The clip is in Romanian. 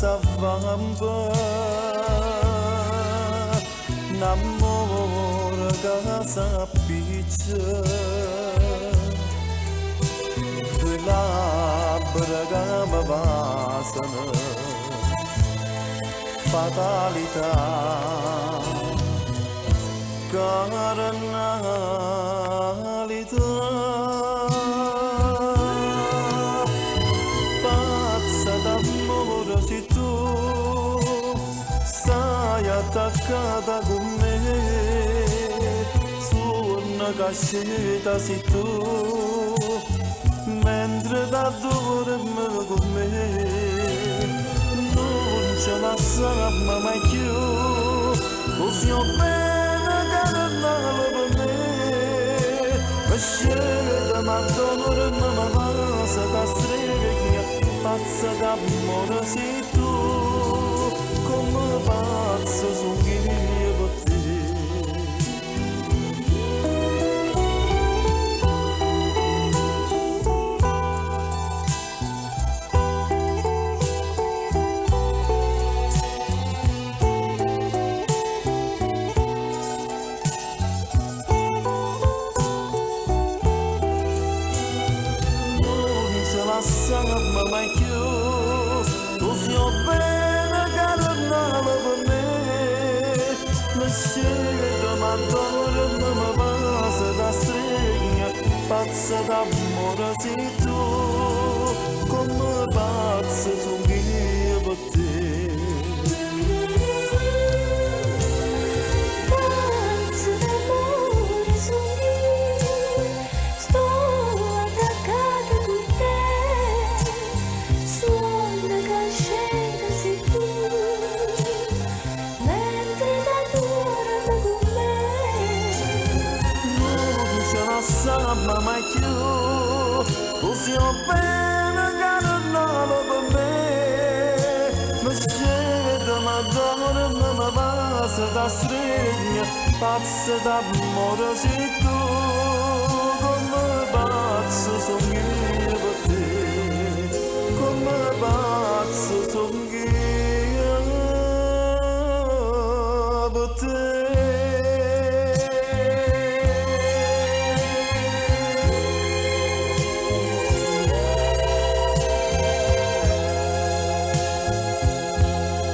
savamba namora casa pizza la bragama vasana fatalità caranalità pazza d'amore si tu stai attaccata con me su una cascetta si tu mentre da dorme con me non ce la sarà mai più così ho bene che non per me ma scende ma dorme ma passa da streghe pazza d'amore sei tu come pazzo sono io per te. Sama mai più così ho bene che non per me ma scende ma dorme ma passa da stregna pazza d'amore sei tu come pazzo sono io per te. Sama mai più così ho bene che non per me ma scende ma dorme ma passa da stregna pazza d'amore sei tu